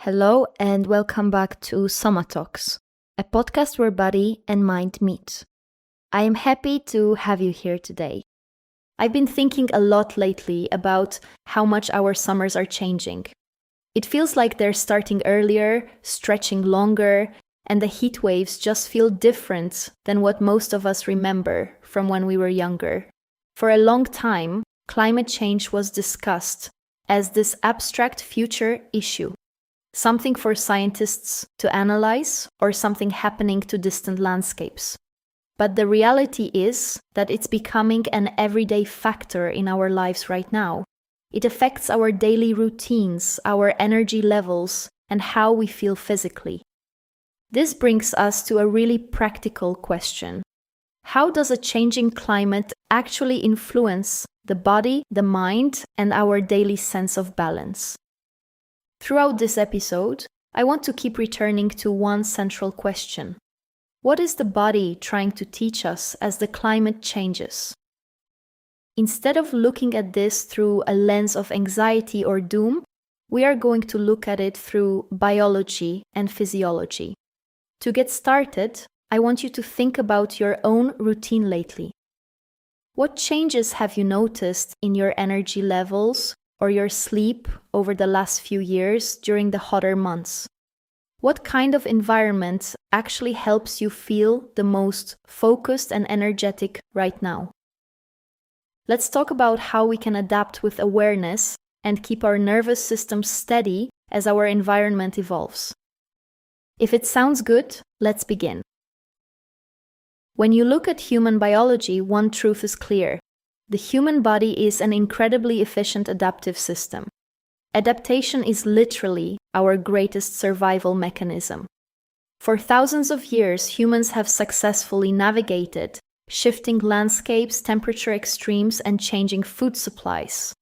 Hello and welcome back to SOMAtalks, a podcast where body and mind meet. I am happy to have you here today. I've been thinking a lot lately about how much our summers are changing. It feels like they're starting earlier, stretching longer, and the heat waves just feel different than what most of us remember from when we were younger. For a long time, climate change was discussed as this abstract future issue. Something for scientists to analyze or something happening to distant landscapes. But the reality is that it's becoming an everyday factor in our lives right now. It affects our daily routines, our energy levels, and how we feel physically. This brings us to a really practical question. How does a changing climate actually influence the body, the mind, and our daily sense of balance? Throughout this episode, I want to keep returning to one central question. What is the body trying to teach us as the climate changes? Instead of looking at this through a lens of anxiety or doom, we are going to look at it through biology and physiology. To get started, I want you to think about your own routine lately. What changes have you noticed in your energy levels or your sleep over the last few years during the hotter months? What kind of environment actually helps you feel the most focused and energetic right now? Let's talk about how we can adapt with awareness and keep our nervous system steady as our environment evolves. If it sounds good, let's begin. When you look at human biology, one truth is clear. The human body is an incredibly efficient adaptive system. Adaptation is literally our greatest survival mechanism. For thousands of years, humans have successfully navigated shifting landscapes, temperature extremes, and changing food supplies.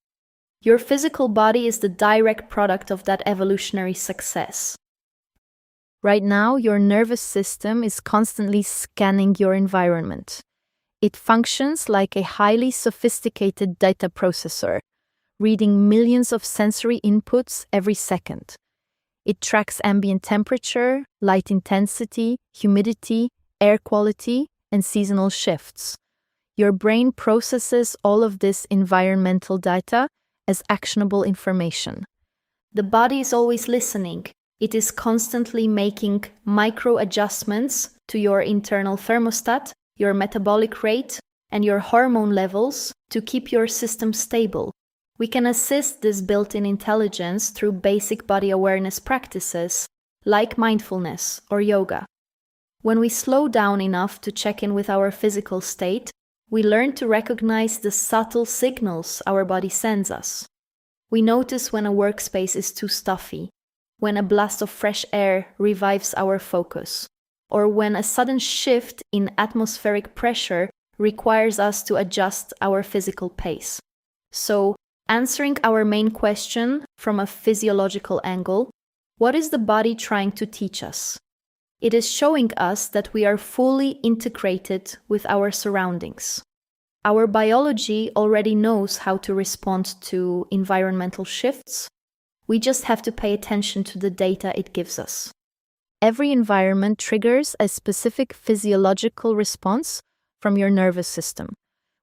Your physical body is the direct product of that evolutionary success. Right now, your nervous system is constantly scanning your environment. It functions like a highly sophisticated data processor, reading millions of sensory inputs every second. It tracks ambient temperature, light intensity, humidity, air quality, and seasonal shifts. Your brain processes all of this environmental data as actionable information. The body is always listening. It is constantly making micro adjustments to your internal thermostat, your metabolic rate, and your hormone levels to keep your system stable. We can assist this built-in intelligence through basic body awareness practices like mindfulness or yoga. When we slow down enough to check in with our physical state, we learn to recognize the subtle signals our body sends us. We notice when a workspace is too stuffy, when a blast of fresh air revives our focus, or when a sudden shift in atmospheric pressure requires us to adjust our physical pace. So, answering our main question from a physiological angle, what is the body trying to teach us? It is showing us that we are fully integrated with our surroundings. Our biology already knows how to respond to environmental shifts. We just have to pay attention to the data it gives us. Every environment triggers a specific physiological response from your nervous system.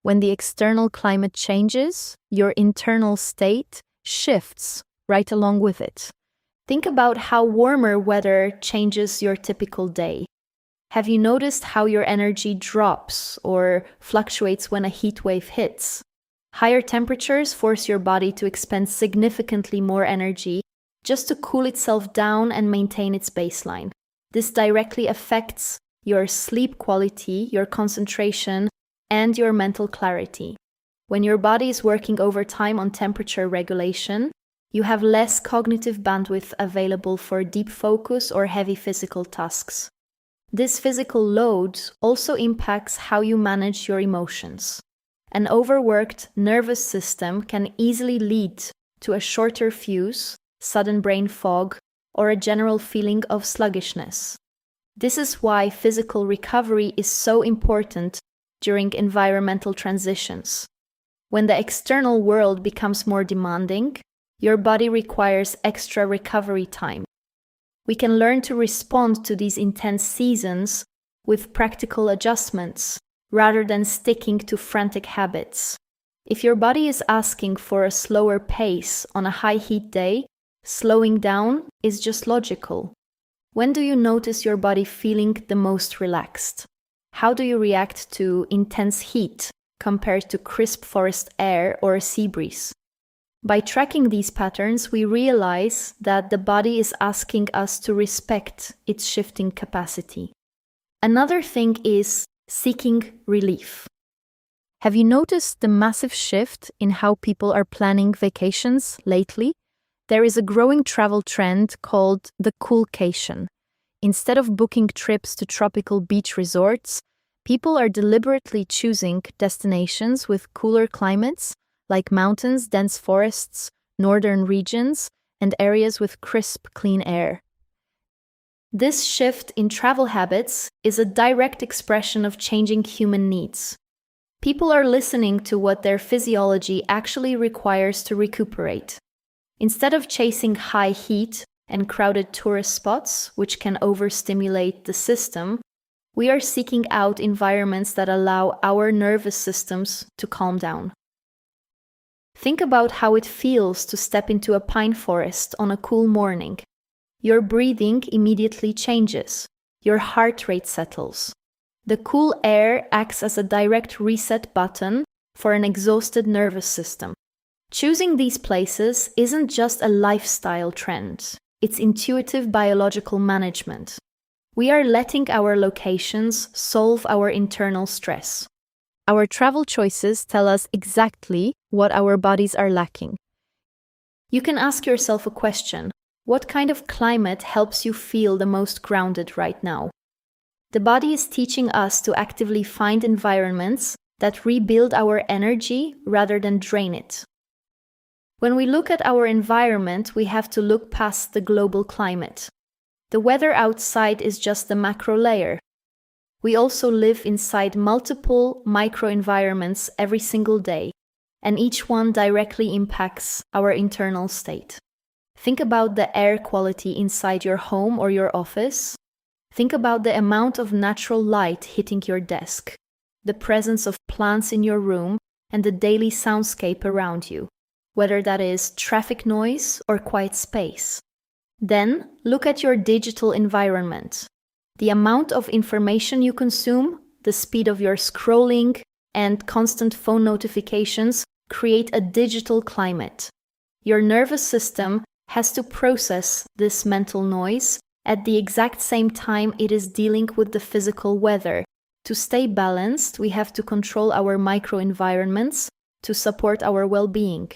When the external climate changes, your internal state shifts right along with it. Think about how warmer weather changes your typical day. Have you noticed how your energy drops or fluctuates when a heat wave hits? Higher temperatures force your body to expend significantly more energy just to cool itself down and maintain its baseline. This directly affects your sleep quality, your concentration, and your mental clarity. When your body is working overtime on temperature regulation, you have less cognitive bandwidth available for deep focus or heavy physical tasks. This physical load also impacts how you manage your emotions. An overworked nervous system can easily lead to a shorter fuse, sudden brain fog, or a general feeling of sluggishness. This is why physical recovery is so important during environmental transitions. When the external world becomes more demanding, your body requires extra recovery time. we can learn to respond to these intense seasons with practical adjustments rather than sticking to frantic habits. If your body is asking for a slower pace on a high heat day, slowing down is just logical. When do you notice your body feeling the most relaxed? How do you react to intense heat compared to crisp forest air or a sea breeze? By tracking these patterns, we realize that the body is asking us to respect its shifting capacity. Another thing is seeking relief. Have you noticed the massive shift in how people are planning vacations lately? There is a growing travel trend called the coolcation. Instead of booking trips to tropical beach resorts, people are deliberately choosing destinations with cooler climates, like mountains, dense forests, northern regions, and areas with crisp, clean air. This shift in travel habits is a direct expression of changing human needs. People are listening to what their physiology actually requires to recuperate. Instead of chasing high heat and crowded tourist spots, which can overstimulate the system, we are seeking out environments that allow our nervous systems to calm down. Think about how it feels to step into a pine forest on a cool morning. Your breathing immediately changes. Your heart rate settles. The cool air acts as a direct reset button for an exhausted nervous system. Choosing these places isn't just a lifestyle trend. It's intuitive biological management. We are letting our locations solve our internal stress. Our travel choices tell us exactly what our bodies are lacking. You can ask yourself a question. What kind of climate helps you feel the most grounded right now? The body is teaching us to actively find environments that rebuild our energy rather than drain it. When we look at our environment, we have to look past the global climate. The weather outside is just the macro layer. We also live inside multiple microenvironments every single day, and each one directly impacts our internal state. Think about the air quality inside your home or your office. Think about the amount of natural light hitting your desk, the presence of plants in your room, and the daily soundscape around you, whether that is traffic noise or quiet space. Then, look at your digital environment. The amount of information you consume, the speed of your scrolling, and constant phone notifications create a digital climate. Your nervous system has to process this mental noise at the exact same time it is dealing with the physical weather. To stay balanced, we have to control our microenvironments to support our well-being.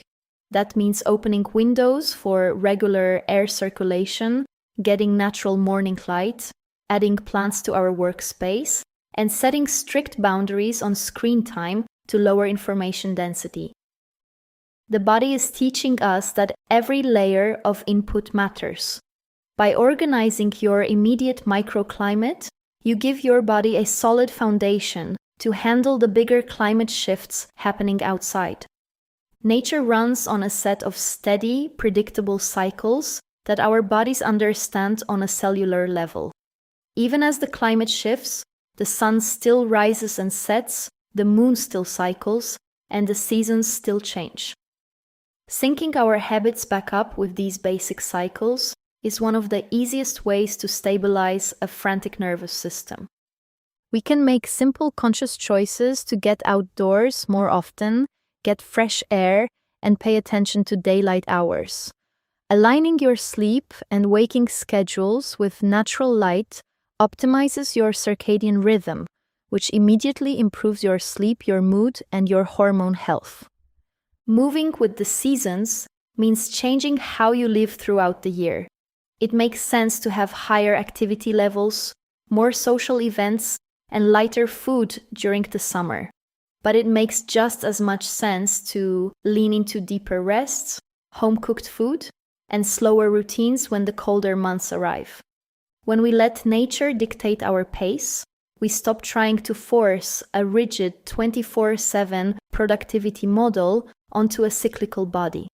That means opening windows for regular air circulation, getting natural morning light, adding plants to our workspace, and setting strict boundaries on screen time to lower information density. The body is teaching us that every layer of input matters. By organizing your immediate microclimate, you give your body a solid foundation to handle the bigger climate shifts happening outside. Nature runs on a set of steady, predictable cycles that our bodies understand on a cellular level. Even as the climate shifts, the sun still rises and sets, the moon still cycles, and the seasons still change. Syncing our habits back up with these basic cycles is one of the easiest ways to stabilize a frantic nervous system. We can make simple conscious choices to get outdoors more often, get fresh air, and pay attention to daylight hours. Aligning your sleep and waking schedules with natural light optimizes your circadian rhythm, which immediately improves your sleep, your mood, and your hormone health. Moving with the seasons means changing how you live throughout the year. It makes sense to have higher activity levels, more social events, and lighter food during the summer. But it makes just as much sense to lean into deeper rests, home-cooked food, and slower routines when the colder months arrive. When we let nature dictate our pace, we stop trying to force a rigid 24/7 productivity model onto a cyclical body.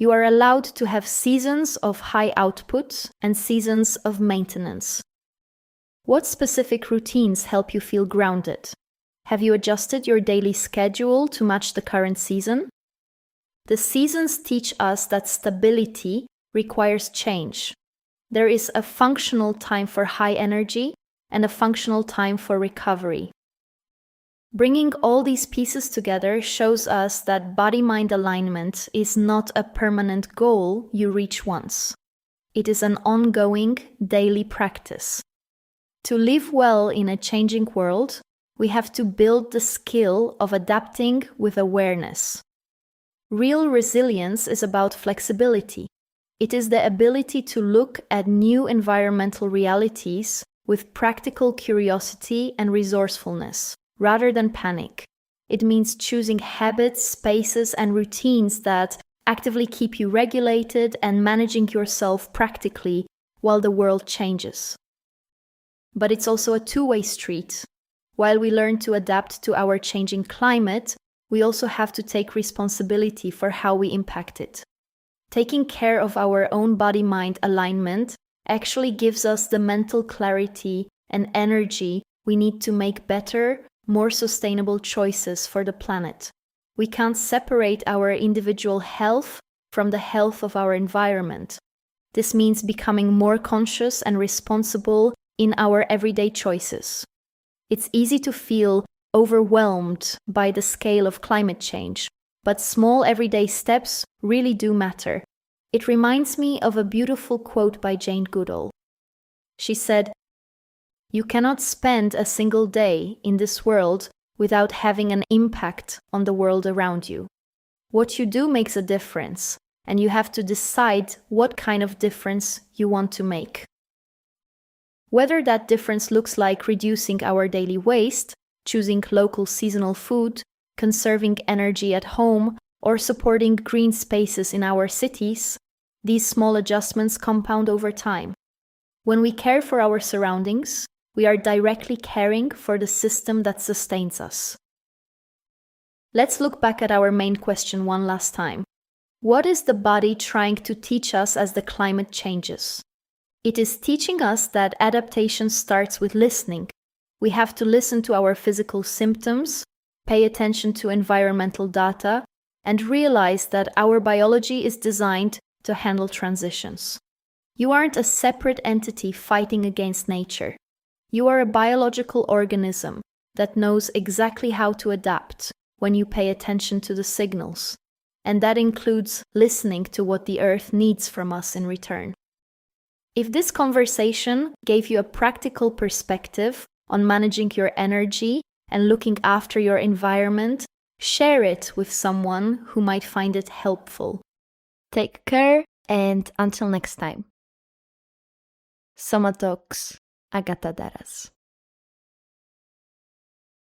You are allowed to have seasons of high output and seasons of maintenance. What specific routines help you feel grounded? Have you adjusted your daily schedule to match the current season? The seasons teach us that stability requires change. There is a functional time for high energy and a functional time for recovery. Bringing all these pieces together shows us that body-mind alignment is not a permanent goal you reach once. It is an ongoing, daily practice. To live well in a changing world, we have to build the skill of adapting with awareness. Real resilience is about flexibility. It is the ability to look at new environmental realities with practical curiosity and resourcefulness, rather than panic. It means choosing habits, spaces, and routines that actively keep you regulated and managing yourself practically while the world changes. But it's also a two-way street. While we learn to adapt to our changing climate, we also have to take responsibility for how we impact it. Taking care of our own body-mind alignment actually gives us the mental clarity and energy we need to make better, more sustainable choices for the planet. We can't separate our individual health from the health of our environment. This means becoming more conscious and responsible in our everyday choices. It's easy to feel overwhelmed by the scale of climate change, but small everyday steps really do matter. It reminds me of a beautiful quote by Jane Goodall. She said, "You cannot spend a single day in this world without having an impact on the world around you. What you do makes a difference, and you have to decide what kind of difference you want to make." Whether that difference looks like reducing our daily waste, choosing local seasonal food, conserving energy at home, or supporting green spaces in our cities, these small adjustments compound over time. When we care for our surroundings, we are directly caring for the system that sustains us. Let's look back at our main question one last time. What is the body trying to teach us as the climate changes? It is teaching us that adaptation starts with listening. We have to listen to our physical symptoms, pay attention to environmental data, and realize that our biology is designed to handle transitions. You aren't a separate entity fighting against nature. You are a biological organism that knows exactly how to adapt when you pay attention to the signals, and that includes listening to what the Earth needs from us in return. If this conversation gave you a practical perspective on managing your energy and looking after your environment, share it with someone who might find it helpful. Take care, and until next time. SOMAtalks, Agata Daras.